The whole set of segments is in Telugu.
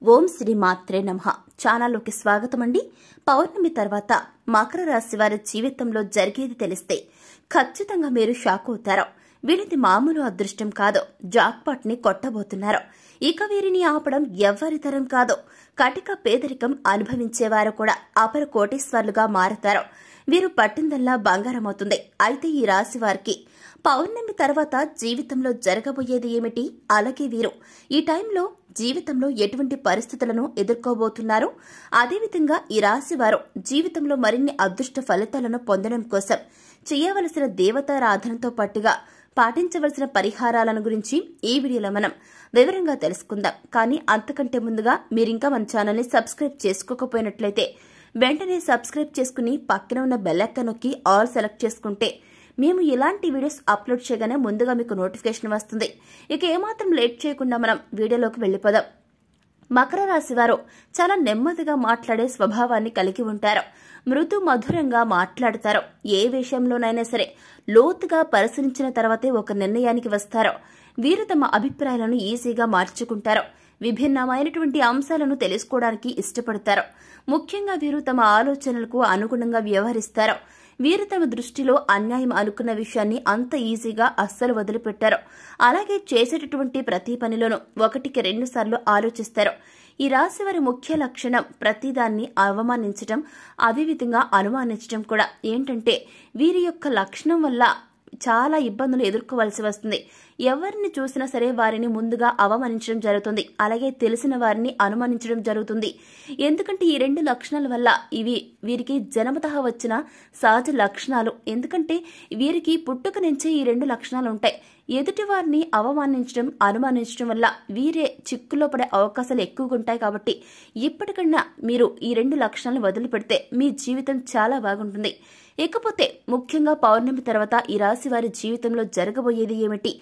ఓం శ్రీ మాత్రే నమః. ఛానల్లోకి స్వాగతం అండి. పౌర్ణమి తర్వాత మకర రాశి వారి జీవితంలో జరిగేది తెలిస్తే ఖచ్చితంగా మీరు షాక్ అవుతారు. వీరిది మామూలు అదృష్టం కాదు, జాక్పాట్ ని కొట్టబోతున్నారు. ఇక వీరిని ఆపడం ఎవ్వరి తరం కాదు. కటిక పేదరికం అనుభవించేవారు కూడా అపర కోటీశ్వర్లుగా మారతారు. వీరు పట్టిందల్లా బంగారమవుతుంది. అయితే ఈ రాశి వారికి పౌర్ణమి తర్వాత జీవితంలో జరగబోయేది ఏమిటి, అలాగే వీరు ఈ టైంలో జీవితంలో ఎటువంటి పరిస్థితులను ఎదుర్కోబోతున్నారు, అదేవిధంగా ఈ రాశి వారు జీవితంలో మరిన్ని అదృష్ట ఫలితాలను పొందడం కోసం చేయవలసిన దేవతారాధనతో పాటుగా పాటించవలసిన పరిహారాలను గురించి ఈ వీడియోలో మనం వివరంగా తెలుసుకుందాం. కానీ అంతకంటే ముందుగా మీరింకా మన ఛానల్ని సబ్స్క్రైబ్ చేసుకోకపోయినట్లయితే వెంటనే సబ్స్క్రైబ్ చేసుకుని పక్కన ఉన్న బెల్ ఐకాన్ నొక్కి ఆల్ సెలెక్ట్ చేసుకుంటే మేము ఇలాంటి వీడియోస్ అప్లోడ్ చేయగానే ముందుగా మీకు నోటిఫికేషన్ వస్తుంది. ఇక ఏమాత్రం లేట్ చేయకుండా మనం వీడియోలోకి వెళ్ళిపోదాం. మకర రాశి వారు చాలా నెమ్మదిగా మాట్లాడే స్వభావాన్ని కలిగి ఉంటారు. మృదు మధురంగా మాట్లాడతారు. ఏ విషయంలోనైనా సరే లోతుగా పరిశీలించిన తర్వాతే ఒక నిర్ణయానికి వస్తారు. వీరు తమ అభిప్రాయాలను ఈజీగా మార్చుకుంటారు. విభిన్నమైనటువంటి అంశాలను తెలుసుకోవడానికి ఇష్టపడతారు. ముఖ్యంగా వీరు తమ ఆలోచనలకు అనుగుణంగా వ్యవహరిస్తారు. వీరు తమ దృష్టిలో అన్యాయం అనుకున్న విషయాన్ని అంత ఈజీగా అస్సలు వదిలిపెట్టారు. అలాగే చేసేటటువంటి ప్రతి పనిలోనూ 1-2 సార్లు ఆలోచిస్తారు. ఈ రాశి వారి ముఖ్య లక్షణం ప్రతిదాన్ని అవమానించడం, అదేవిధంగా అనుమానించడం కూడా. ఏంటంటే వీరి యొక్క లక్షణం వల్ల చాలా ఇబ్బందులు ఎదుర్కోవాల్సి వస్తుంది. ఎవరిని చూసినా సరే వారిని ముందుగా అవమానించడం జరుగుతుంది. అలాగే తెలిసిన వారిని అనుమానించడం జరుగుతుంది. ఎందుకంటే ఈ 2 లక్షణాల వల్ల వీరికి జన్మతః వచ్చిన సహజ లక్షణాలు. ఎందుకంటే వీరికి పుట్టుక నుంచే ఈ 2 లక్షణాలు ఉంటాయి. ఎదుటి వారిని అవమానించడం, అనుమానించడం వల్ల వీరే చిక్కుల్లో పడే అవకాశాలు ఎక్కువగా ఉంటాయి. కాబట్టి ఇప్పటికన్నా మీరు ఈ 2 లక్షణాలను వదిలిపెడితే మీ జీవితం చాలా బాగుంటుంది. ఇకపోతే ముఖ్యంగా పౌర్ణమి తర్వాత ఈ రాశి వారి జీవితంలో జరగబోయేది ఏమిటి,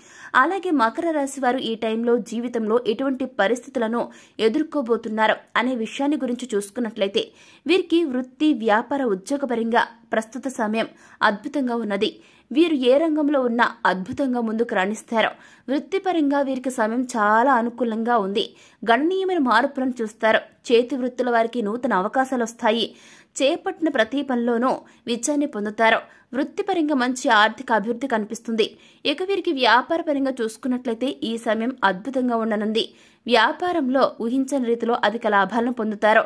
అలాగే మకర రాశి వారు ఈ టైంలో జీవితంలో ఎటువంటి పరిస్థితులను ఎదుర్కోబోతున్నారు అనే విషయాన్ని గురించి చూసుకున్నట్లయితే వీరికి వృత్తి, వ్యాపార, ఉద్యోగపరంగా ప్రస్తుత సమయం అద్భుతంగా ఉన్నది. వీరు ఏ రంగంలో ఉన్నా అద్భుతంగా ముందుకు రాణిస్తారు. వృత్తిపరంగా వీరికి సమయం చాలా అనుకూలంగా ఉంది. గణనీయమైన మార్పులను చూస్తారు. చేతి వృత్తుల వారికి నూతన అవకాశాలు వస్తాయి. చేపట్టిన ప్రతి పనిలోనూ విజయాన్ని పొందుతారు. వృత్తిపరంగా మంచి ఆర్థిక అభివృద్ధి కనిపిస్తుంది. ఇక వీరికి వ్యాపారపరంగా చూసుకున్నట్లయితే ఈ సమయం అద్భుతంగా ఉండనుంది. వ్యాపారంలో ఊహించని రీతిలో అధిక లాభాలను పొందుతారు.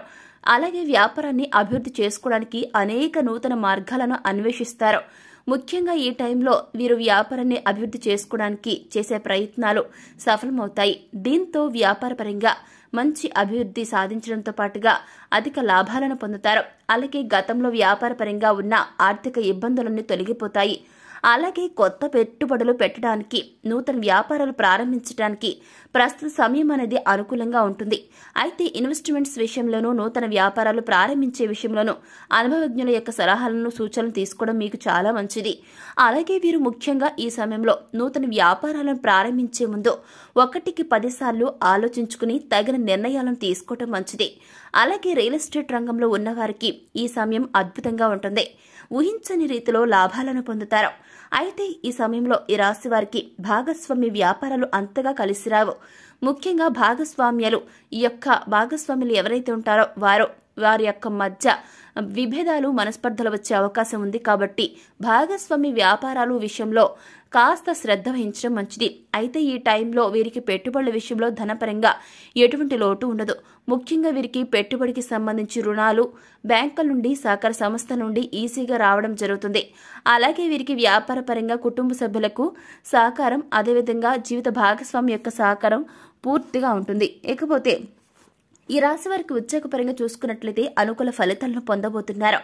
అలాగే వ్యాపారాన్ని అభివృద్ధి చేసుకోవడానికి అనేక నూతన మార్గాలను అన్వేషిస్తారు. ముఖ్యంగా ఈ టైంలో వీరు వ్యాపారాన్ని అభివృద్ధి చేసుకోవడానికి చేసే ప్రయత్నాలు సఫలమవుతాయి. దీంతో వ్యాపారపరంగా మంచి అభివృద్ధి సాధించడంతో పాటుగా అధిక లాభాలను పొందుతారు. అలాగే గతంలో వ్యాపారపరంగా ఉన్న ఆర్థిక ఇబ్బందులన్నీ తొలగిపోతాయి. అలాగే కొత్త పెట్టుబడులు పెట్టడానికి, నూతన వ్యాపారాలు ప్రారంభించడానికి ప్రస్తుత సమయం అనేది అనుకూలంగా ఉంటుంది. అయితే ఇన్వెస్ట్మెంట్స్ విషయంలోనూ, నూతన వ్యాపారాలు ప్రారంభించే విషయంలోనూ అనుభవజ్ఞుల యొక్క సలహాలను, సూచనలు తీసుకోవడం మీకు చాలా మంచిది. అలాగే వీరు ముఖ్యంగా ఈ సమయంలో నూతన వ్యాపారాలను ప్రారంభించే ముందు 1-10 సార్లు ఆలోచించుకుని తగిన నిర్ణయాలను తీసుకోవడం మంచిది. అలాగే రియల్ ఎస్టేట్ రంగంలో ఉన్నవారికి ఈ సమయం అద్భుతంగా ఉంటుంది. ఊహించని రీతిలో లాభాలను పొందుతారు. అయితే ఈ సమయంలో ఈ రాశి వారికి భాగస్వామి వ్యాపారాలు అంతగా కలిసిరావు. ముఖ్యంగా భాగస్వాములు ఎవరైతే ఉంటారో వారి యొక్క మధ్య విభేదాలు, మనస్పర్ధలు వచ్చే అవకాశం ఉంది. కాబట్టి భాగస్వామి వ్యాపారాలు విషయంలో కాస్త శ్రద్ధ వహించడం మంచిది. అయితే ఈ టైంలో వీరికి పెట్టుబడుల విషయంలో ధనపరంగా ఎటువంటి లోటు ఉండదు. ముఖ్యంగా వీరికి పెట్టుబడికి సంబంధించి రుణాలు బ్యాంకుల నుండి, సహకార సంస్థల నుండి ఈజీగా రావడం జరుగుతుంది. అలాగే వీరికి వ్యాపార పరంగా కుటుంబ సభ్యులకు సహకారం, అదేవిధంగా జీవిత భాగస్వామి యొక్క సహకారం పూర్తిగా ఉంటుంది. ఇకపోతే ఈ రాశి వారికి ఉద్యోగపరంగా చూసుకున్నట్లయితే అనుకూల ఫలితాలను పొందబోతున్నారు.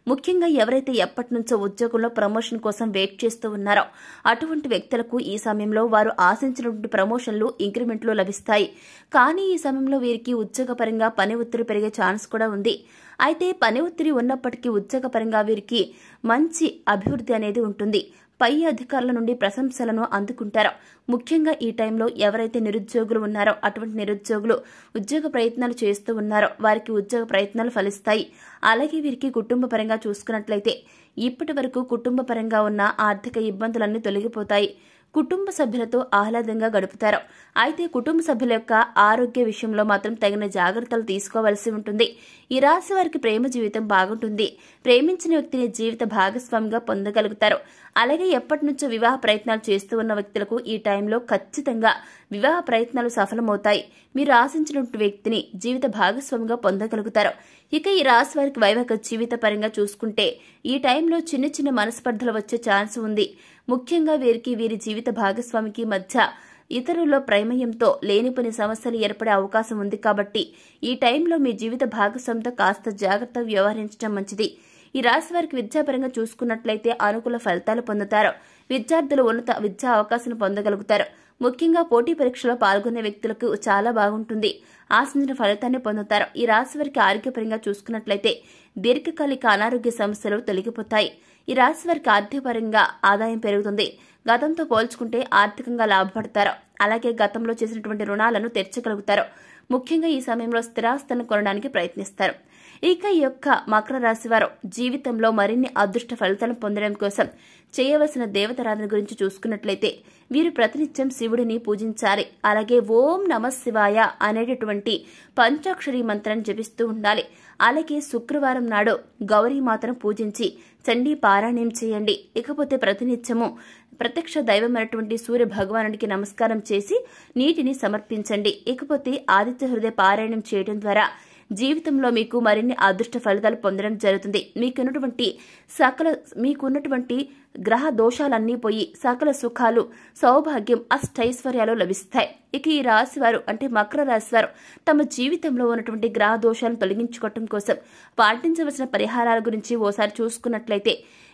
ముఖ్యంగా ఎవరైతే ఎప్పటి నుంచో ఉద్యోగంలో ప్రమోషన్ కోసం వెయిట్ చేస్తూ ఉన్నారో అటువంటి వ్యక్తులకు ఈ సమయంలో వారు ఆశించినటువంటి ప్రమోషన్లు, ఇంక్రిమెంట్లు లభిస్తాయి. కానీ ఈ సమయంలో వీరికి ఉద్యోగపరంగా పని ఒత్తిడి పెరిగే ఛాన్స్ కూడా ఉంది. అయితే పని ఒత్తిడి ఉన్నప్పటికీ ఉద్యోగపరంగా వీరికి మంచి అభివృద్ధి అనేది ఉంటుంది. పై అధికారుల నుండి ప్రశంసలను అందుకుంటారు. ముఖ్యంగా ఈ టైంలో ఎవరైతే నిరుద్యోగులు ఉన్నారో అటువంటి నిరుద్యోగులు ఉద్యోగ ప్రయత్నాలు చేస్తూ ఉన్నారో వారికి ఉద్యోగ ప్రయత్నాలు ఫలిస్తాయి. అలాగే వీరికి కుటుంబ పరంగా చూసుకున్నట్లయితే ఇప్పటి వరకు కుటుంబ పరంగా ఉన్న ఆర్థిక ఇబ్బందులన్నీ తొలగిపోతాయి. కుటుంబ సభ్యులతో ఆహ్లాదంగా గడుపుతారు. అయితే కుటుంబ సభ్యుల యొక్క ఆరోగ్య విషయంలో మాత్రం తగిన జాగ్రత్తలు తీసుకోవాల్సి ఉంటుంది. ఈ రాశి వారికి ప్రేమ జీవితం బాగుంటుంది. ప్రేమించిన వ్యక్తిని జీవిత భాగస్వామిగా పొందగలుగుతారు. అలాగే ఎప్పటి నుంచో వివాహ ప్రయత్నాలు చేస్తూ ఉన్న వ్యక్తులకు ఈ టైంలో ఖచ్చితంగా వివాహ ప్రయత్నాలు సఫలమవుతాయి. మీరు ఆశించినటువంటి వ్యక్తిని జీవిత భాగస్వామిగా పొందగలుగుతారు. ఇక ఈ రాశి వారికి వైవాహిక జీవిత పరంగా చూసుకుంటే ఈ టైంలో చిన్న చిన్న మనస్పర్ధలు వచ్చే ఛాన్స్ ఉంది. ముఖ్యంగా వీరికి వీరి జీవిత భాగస్వామికి మధ్య ఇతరుల ప్రమేయంతో లేనిపోని సమస్యలు ఏర్పడే అవకాశం ఉంది. కాబట్టి ఈ టైంలో మీ జీవిత భాగస్వామితో కాస్త జాగ్రత్తగా వ్యవహరించడం మంచిది. ఈ రాశి వారికి విద్యాపరంగా చూసుకున్నట్లయితే అనుకూల ఫలితాలు పొందుతారు. విద్యార్థులు ఉన్నత విద్యా అవకాశాలు పొందగలుగుతారు. ముఖ్యంగా పోటీ పరీక్షలో పాల్గొనే వ్యక్తులకు చాలా బాగుంటుంది. ఆశించిన ఫలితాన్ని పొందుతారు. ఈ రాశి వారికి ఆరోగ్యపరంగా చూసుకున్నట్లయితే దీర్ఘకాలిక అనారోగ్య సమస్యలు తొలగిపోతాయి. ఈ రాశి వారికి ఆర్థికపరంగా ఆదాయం పెరుగుతుంది. గతంతో పోల్చుకుంటే ఆర్థికంగా లాభపడతారు. అలాగే గతంలో చేసినటువంటి రుణాలను తీర్చగలుగుతారు. ముఖ్యంగా ఈ సమయంలో స్థిరాస్తులను కొనడానికి ప్రయత్నిస్తారు. ఇక ఈ యొక్క మకర రాశి వారు జీవితంలో మరిన్ని అదృష్ట ఫలితాలను పొందడం కోసం చేయవలసిన దేవతారాధన గురించి చూసుకున్నట్లయితే వీరు ప్రతినిత్యం శివుడిని పూజించాలి. అలాగే ఓం నమః శివాయ అనేటటువంటి పంచాక్షరి మంత్రాన్ని జపిస్తూ ఉండాలి. అలాగే శుక్రవారం నాడు గౌరీమాతను పూజించి చండీ పారాయణం చేయండి. ఇకపోతే ప్రతినిత్యము ప్రత్యక్ష దైవమైనటువంటి సూర్య భగవానుడికి నమస్కారం చేసి నీటిని సమర్పించండి. ఇకపోతే ఆదిత్య హృదయ పారాయణం చేయడం ద్వారా జీవితంలో మీకు మరిన్ని అదృష్ట ఫలితాలు పొందడం జరుగుతుంది. మీకున్నటువంటి గ్రహ దోషాలన్నీ పోయి సకల సుఖాలు, సౌభాగ్యం, అష్టైశ్వర్యాలు లభిస్తాయి. ఇక ఈ రాశి వారు అంటే మకర రాశి వారు తమ జీవితంలో ఉన్నటువంటి గ్రహ దోషాలను తొలగించుకోవటం కోసం పాటించవలసిన పరిహారాల గురించి ఓసారి చూసుకున్నట్లయితే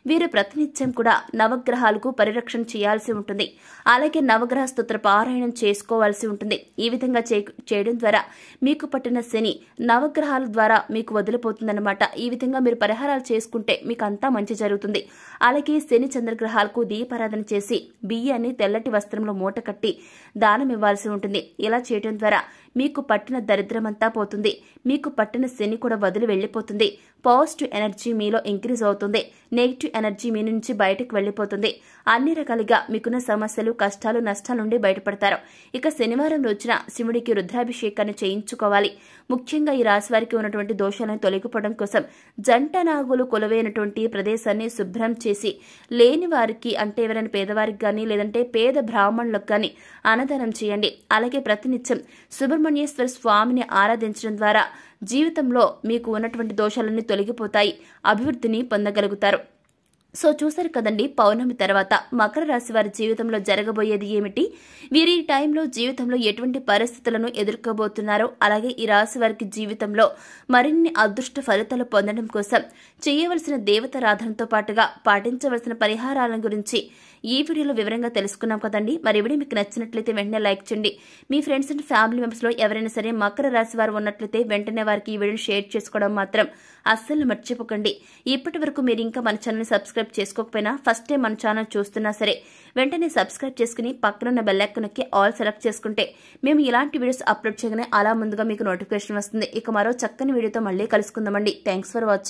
వీరు ప్రతినిత్యం కూడా నవగ్రహాలకు పరిరక్షణ చేయాల్సి ఉంటుంది. అలాగే నవగ్రహ స్తోత్ర పారాయణం చేసుకోవాల్సి ఉంటుంది. ఈ విధంగా చేయడం ద్వారా మీకు పట్టిన శని నవగ్రహాల ద్వారా మీకు వదిలిపోతుందన్నమాట. ఈ విధంగా మీరు పరిహారాలు చేసుకుంటే మీకు అంతా మంచి జరుగుతుంది. అలాగే శని చంద్రగ్రహాలకు దీపారాధన చేసి బియ్యాన్ని తెల్లటి వస్త్రంలో మూట కట్టి దానం ఇవ్వాల్సి ఉంటుంది. ఇలా చేయడం ద్వారా మీకు పట్టిన దరిద్రమంతా పోతుంది. మీకు పట్టిన శని కూడా వదిలి వెళ్లిపోతుంది. పాజిటివ్ ఎనర్జీ మీలో ఇంక్రీజ్ అవుతుంది. నెగిటివ్ ఎనర్జీ మీ నుంచి బయటకు వెళ్లిపోతుంది. అన్ని రకాలుగా మీకున్న సమస్యలు, కష్టాలు, నష్టాల నుండి బయటపడతారు. ఇక శనివారం రోజున శివుడికి రుద్రాభిషేకాన్ని చేయించుకోవాలి. ముఖ్యంగా ఈ రాశి వారికి ఉన్నటువంటి దోషాలను తొలగిపోవడం కోసం జంట నాగులు కొలువైనటువంటి ప్రదేశాన్ని శుభ్రం చేసి లేని వారికి అంటే ఎవరైనా పేదవారికి కానీ లేదంటే పేద బ్రాహ్మణులకు కానీ అన్నదానం చేయండి. అలాగే ప్రతినిత్యం సుబ్రహ్మణ్యేశ్వర స్వామిని ఆరాధించడం ద్వారా జీవితంలో మీకు ఉన్నటువంటి దోషాలన్నీ తొలగిపోతాయి. అభివృద్ధిని పొందగలుగుతారు. సో చూసారు కదండి, పౌర్ణమి తర్వాత మకర రాశి వారి జీవితంలో జరగబోయేది ఏమిటి, వీరి టైంలో జీవితంలో ఎటువంటి పరిస్థితులను ఎదుర్కోబోతున్నారో, అలాగే ఈ రాశి వారికి జీవితంలో మరిన్ని అదృష్ట ఫలితాలు పొందడం కోసం చేయవలసిన దేవతారాధనతో పాటుగా పాటించవలసిన పరిహారాల గురించి ఈ వీడియోలో వివరంగా తెలుసుకున్నాం కదండి. మరి వీడియో మీకు నచ్చినట్లయితే వెంటనే లైక్ చేయండి. మీ ఫ్రెండ్స్ అండ్ ఫ్యామిలీ మెంబర్స్ లో ఎవరైనా సరే మకర రాశి వారు ఉన్నట్లయితే వెంటనే వారికి ఈ వీడియోని షేర్ చేసుకోవడం మాత్రం అస్సలు మర్చిపోకండి. ఇప్పటి వరకు మీరు ఇంకా మన ఛానల్ సబ్స్క్రైబ్ చేసుకోకపోయినా ఫస్ట్ టైం మన ఛానల్ చూస్తున్నా సరే వెంటనే సబ్స్క్రైబ్ చేసుకుని పక్కనున్న బెల్ ఐకాన్ నొక్కి ఆల్ సెలెక్ట్ చేసుకుంటే మేము ఇలాంటి వీడియోస్ అప్లోడ్ చేయగానే అలా ముందుగా మీకు నోటిఫికేషన్ వస్తుంది. ఇక మరో చక్కని వీడియోతో మళ్ళీ కలుసుకుందామండి. Thanks for watching.